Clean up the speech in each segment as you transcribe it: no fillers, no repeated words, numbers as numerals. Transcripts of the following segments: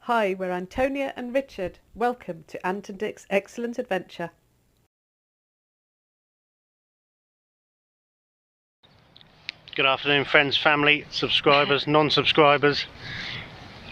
Hi, we're Antonia and Richard. Welcome to Ant and Dick's Excellent Adventure. Good afternoon, friends, family, subscribers, non-subscribers,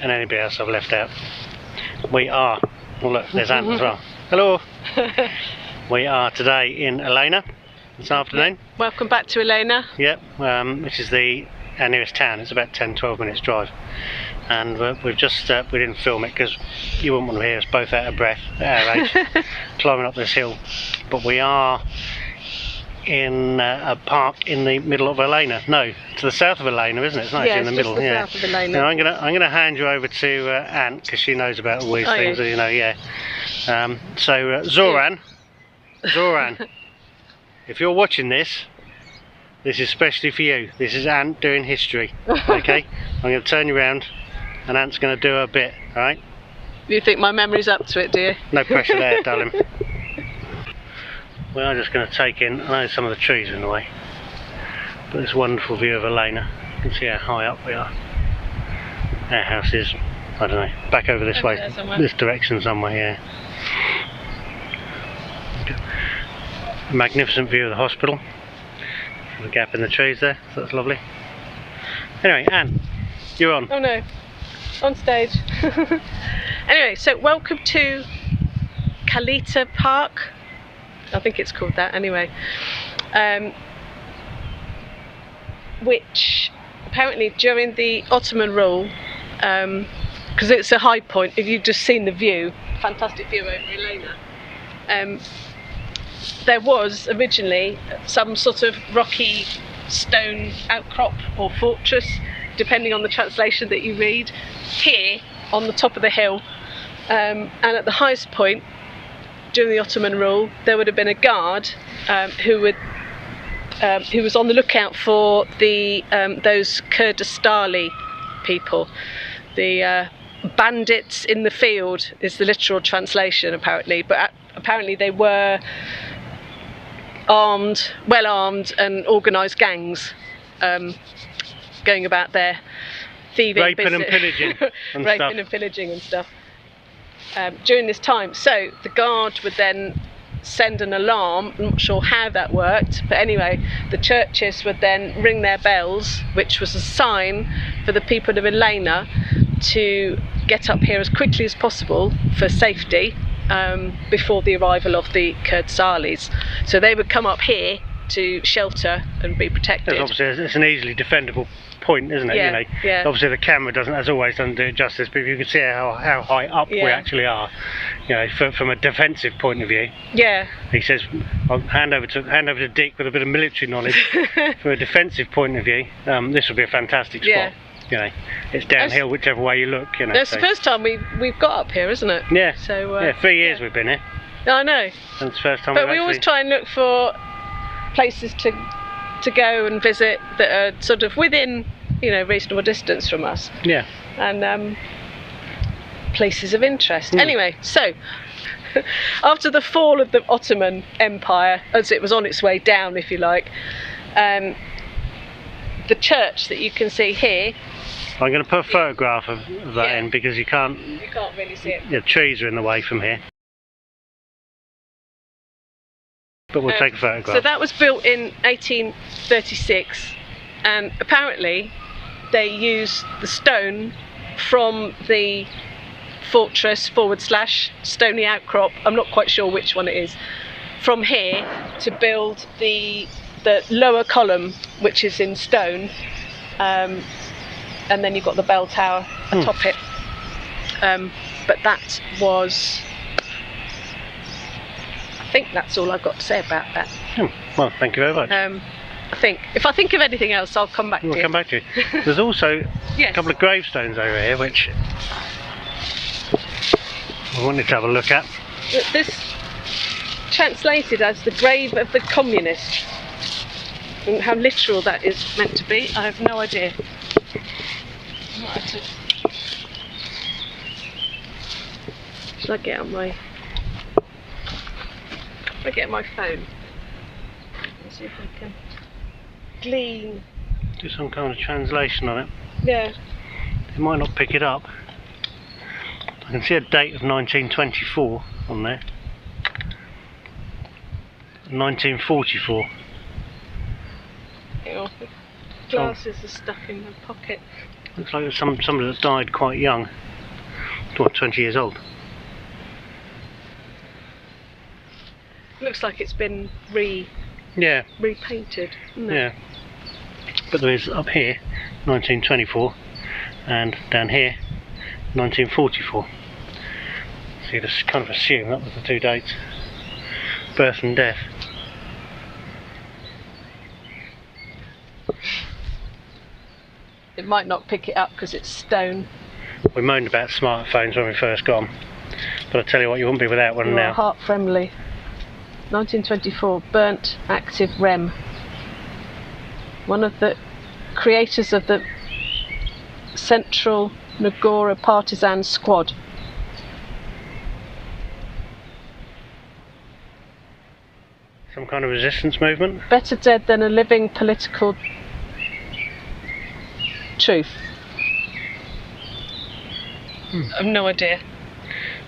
and anybody else I've left out. We are, well look, there's Ant as well. Hello! We are today in Elena this afternoon. Yeah. Welcome back to Elena. Yep, which is our nearest town. It's about 10-12 minutes drive. And we've just, we didn't film it because you wouldn't want to hear us both out of breath at our age, climbing up this hill. But we are in a park in the middle of Elena. No, to the south of Elena, isn't it? It's not actually in the middle. Yeah, south of Elena. Now I'm gonna hand you over to Ant because she knows about all these things. Yeah. You know, yeah. Zoran, if you're watching this, this is especially for you. This is Ant doing history. Okay, I'm going to turn you around, and Ant's going to do her bit. All right? You think my memory's up to it, do you? No pressure there, darling. We are just going to take in, I know some of the trees are in the way, but this wonderful view of Elena. You can see how high up we are. Our house is, I don't know, back over this way, this direction somewhere, yeah. A magnificent view of the hospital. The gap in the trees there, so that's lovely. Anyway, Anne, you're on. Oh no, on stage. Anyway, so welcome to Khalita Park. I think it's called that anyway. Which apparently during the Ottoman rule, because it's a high point, if you've just seen the view, fantastic view over Elena, there was originally some sort of rocky stone outcrop or fortress, depending on the translation that you read, here on the top of the hill, and at the highest point during the Ottoman rule there would have been a guard who was on the lookout for the those Kurdistani people, the bandits in the field is the literal translation apparently, but apparently they were well armed and organised gangs going about their thieving raping business. and pillaging and raping stuff. and pillaging and stuff during this time. So the guard would then send an alarm. I'm not sure how that worked, but anyway the churches would then ring their bells, which was a sign for the people of Elena to get up here as quickly as possible for safety, before the arrival of the Kurdistani. So they would come up here to shelter and be protected. Obviously it's an easily defendable point, isn't it? Yeah, you know, yeah. Obviously the camera doesn't, as always, doesn't do it justice, but if you can see how high up we actually are, you know, from a defensive point of view. Yeah. He says, I'll hand over to Dick with a bit of military knowledge. From a defensive point of view, this would be a fantastic spot. Yeah. You know, it's downhill whichever way you look. You know, It's the first time we've got up here, isn't it? Yeah. So yeah, 3 years we've been here. I know. And it's the first time. But we always try and look for places to go and visit that are sort of within, you know, reasonable distance from us. Yeah. And places of interest. Anyway, so after the fall of the Ottoman Empire, as it was on its way down, if you like, the church that you can see here. I'm going to put a photograph of that in because you can't really see it. The trees are in the way from here. But we'll take a photograph. So that was built in 1836, and apparently they used the stone from the fortress / stony outcrop, I'm not quite sure which one it is, from here to build the lower column, which is in stone, and then you've got the bell tower atop it. But that was, I think that's all I've got to say about that. Well, thank you very much. I think if I think of anything else, I'll come back to you. We'll come back to you. There's also a couple of gravestones over here which I wanted to have a look at. This translated as the grave of the communists. And how literal that is meant to be, I have no idea. Should I get on my phone? Let's see if I can glean. Do some kind of translation on it. Yeah. It might not pick it up. can see a date of 1924 on there. 1944. Oh, the glasses are stuck in my pocket. Looks like it's somebody that died quite young. What, 20 years old? Looks like it's been Yeah. repainted, isn't it? Yeah. But there is up here 1924 and down here 1944. So you just kind of assume that was the two dates. Birth and death. It might not pick it up because it's stone. We moaned about smartphones when we first got them, but I tell you what, you wouldn't be without one You now. are heart friendly. 1924, burnt active REM. One of the creators of the Central Nagora Partisan Squad. Some kind of resistance movement? Better dead than a living political truth. I've no idea.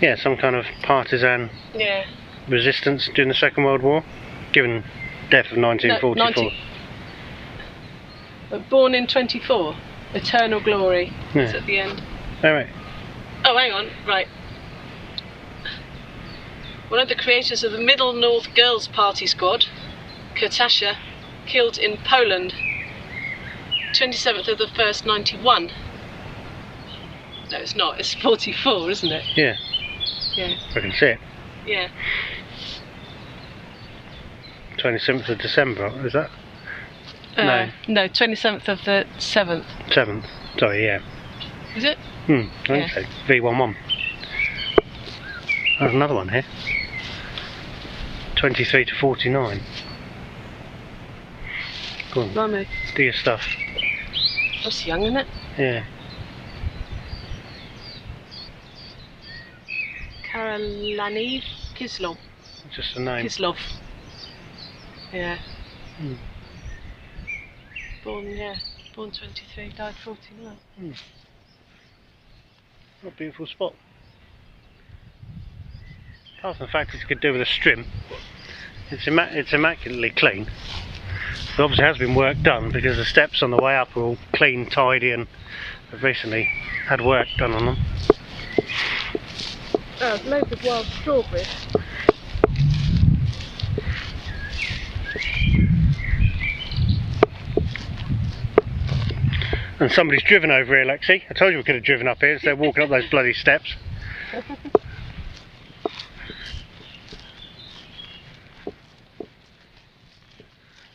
Yeah, some kind of partisan Yeah. resistance during the Second World War, given death of 1944. But born in 24. Eternal glory. It's Yeah. at the end. Alright. Oh, hang on. Right. One of the creators of the Middle North Girls Party Squad, Katasha, killed in Poland, 27th of the 1st, 91. No, it's not. It's 44, isn't it? Yeah, Yeah. I can see it. Yeah. 27th of December, is that? No, 27th of the 7th. 7th. Sorry, yeah. Is it? I think so. V11. There's another one here. 23 to 49. Go on, Blimey. do your stuff. That's young, isn't it? Yeah. Karolaniv Kislov. Just a name. Kislov. Yeah. Hmm. Born 23, died 49. What a beautiful spot. Apart from the fact it's could do with a strim, it's immaculately clean. There obviously has been work done because the steps on the way up are all clean, tidy, and have recently had work done on them. Oh, loads of wild strawberries. And somebody's driven over here, Lexi. I told you we could have driven up here instead of walking up those bloody steps.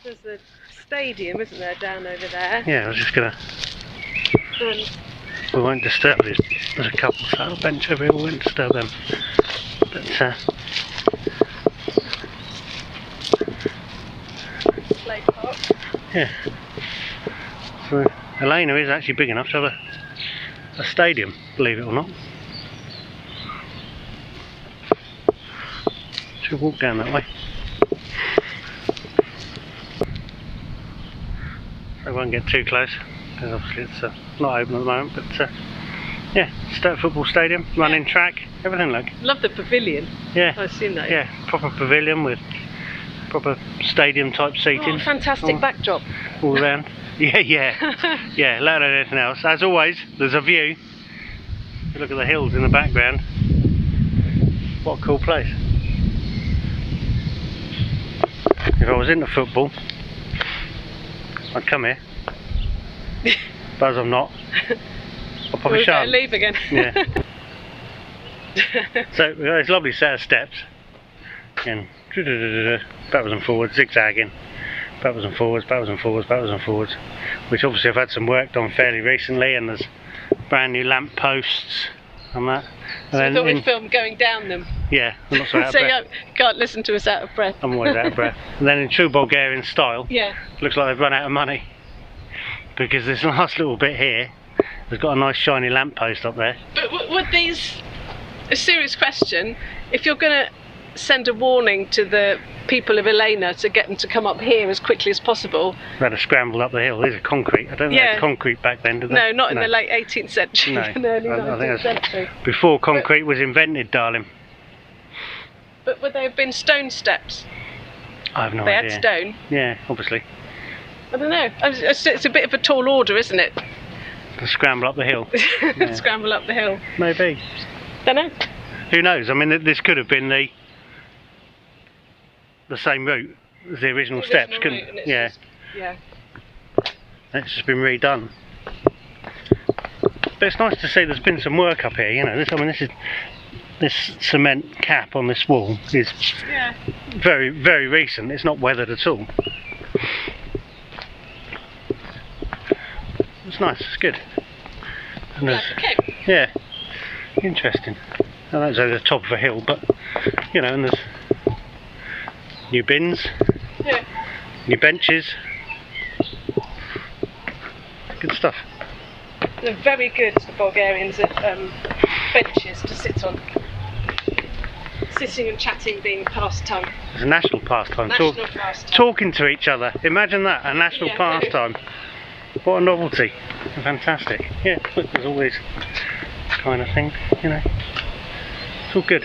There's the stadium, isn't there, down over there? Yeah, I was just gonna. And We won't disturb these. There's a couple sat on a bench over here. We won't disturb them. But Play Park. yeah. So Elena is actually big enough to have a stadium, believe it or not. Should walk down that way. I won't get too close because obviously it's not open at the moment. But yeah, football stadium, running track, everything like. Love the pavilion. Yeah. I've seen that. Yeah, proper pavilion with proper stadium type seating. Oh, fantastic backdrop. All around. Yeah, yeah, louder than anything else. As always, there's a view. If you look at the hills in the background. What a cool place. If I was into football, I'd come here. But as I'm not, I'll probably We better shan't. leave again. Yeah. So we've got this lovely set of steps. And backwards and forwards, zigzagging. Backwards and forwards, backwards and forwards, backwards and forwards. Which obviously I've had some work done fairly recently, and there's brand new lamp posts and that. So And we thought we'd film going down them. yeah, I'm not so out of So breath. you can't listen to us out of breath. I'm always out of breath. And then in true Bulgarian style, Yeah. looks like they've run out of money. Because this last little bit here has got a nice shiny lamp post up there. But would these, a serious question, if you're going to send a warning to the people of Elena to get them to come up here as quickly as possible. We had to scramble up the hill. These are concrete. I don't think they had concrete back then, did they? No, not in the late 18th century. No. and early I think 19th century. Before concrete was invented, darling. But would they have been stone steps? I have no They idea. had stone. Yeah, obviously. I don't know. It's a bit of a tall order, isn't it? To scramble up the hill. Yeah. Scramble up the hill. Maybe. Don't know. Who knows? I mean, this could have been the same route as the original steps, couldn't it? Yeah. Yeah. It's just been redone. But it's nice to see there's been some work up here. You know, this cement cap on this wall is very, very recent. It's not weathered at all. It's nice. It's good. And yeah, interesting. And that's over the top of a hill, but you know, and there's new bins, new benches, good stuff. They're very good, the Bulgarians, at benches to sit on. Sitting and chatting being pastime. It's a national pastime. Pastime. Talking to each other. Imagine that, a national pastime. What a novelty. Fantastic. Yeah, look, there's all these kind of things, you know. It's all good.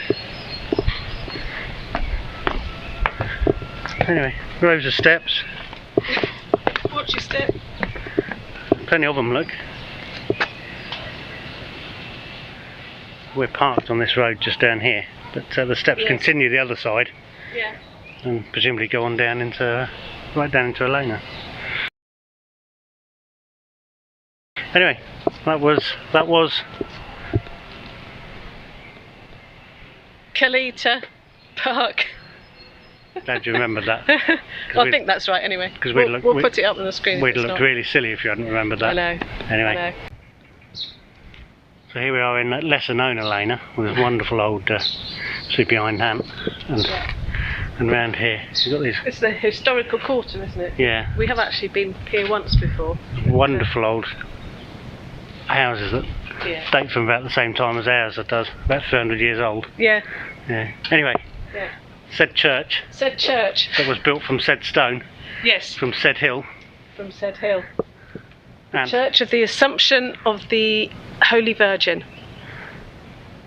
Anyway, rows of steps. Watch your step. Plenty of them, look. We're parked on this road just down here, but the steps continue the other side. Yeah. And presumably go on down into, right down into Elena. Anyway, that was Khalita Park. Glad you remembered that. I think that's right anyway. Because we'll put it up on the screen. We'd looked really silly if you hadn't remembered that. I know. Anyway. I know. So here we are in lesser known Elena with a wonderful old soupy iron hamp and round here you've got these. It's the historical quarter, isn't it? Yeah. We have actually been here once before. Wonderful old houses that date from about the same time as ours. It does, about 300 years old. Yeah. Yeah. Anyway. Yeah. Said church. Said church. That was built from said stone. Yes. From said hill. From said hill. The And Church of the Assumption of the Holy Virgin.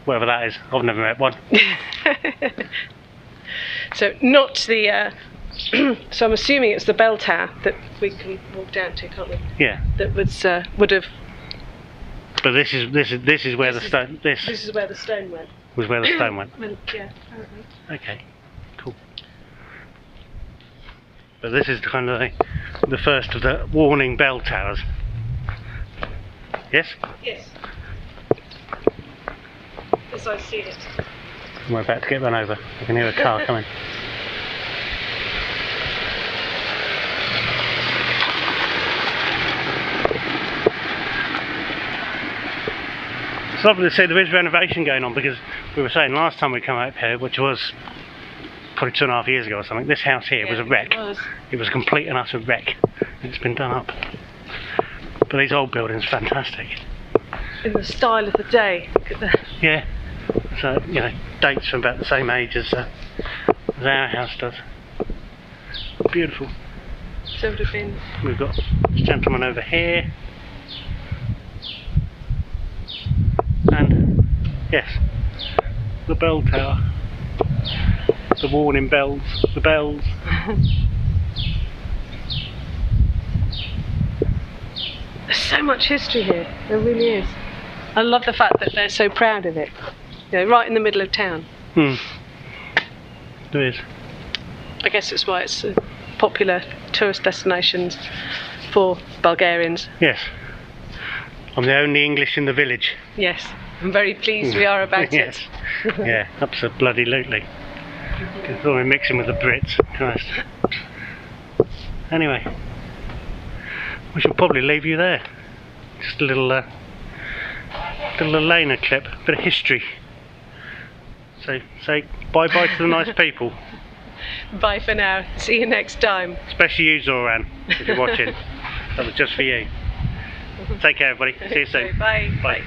whatever that is. I've never met one. So not the. So I'm assuming it's the bell tower that we can walk down to, can't we? Yeah. That would have. But this is where the stone. This is where the stone went. Was where the stone went. Yeah, apparently. Okay, cool. But this is kind of the first of the warning bell towers. Yes? Yes. As I see it. We're about to get run over. I can hear a car coming. It's lovely to see there is renovation going on, because we were saying last time we came out here, which was probably 2.5 years ago or something, this house here was a wreck. It was a complete and utter wreck. It's been done up. But these old buildings are fantastic. In the style of the day. Look at that. Yeah. So, you know, dates from about the same age as our house does. Beautiful. So it would have been. We've got this gentleman over here. And, yes, the bell tower. The warning bells. The bells. There's so much history here. There really is. I love the fact that they're so proud of it. You know, right in the middle of town. There is. I guess it's why it's a popular tourist destination for Bulgarians. Yes. I'm the only English in the village. Yes. I'm very pleased we are about Yes. it. Yeah, absolutely. We're mixing with the Brits. Christ. Anyway, we should probably leave you there. Just a little Elena clip, bit of history. So say bye bye to the nice people. Bye for now. See you next time. Especially you, Zoran, if you're watching. That was just for you. Take care, everybody. See you soon. Bye. Bye.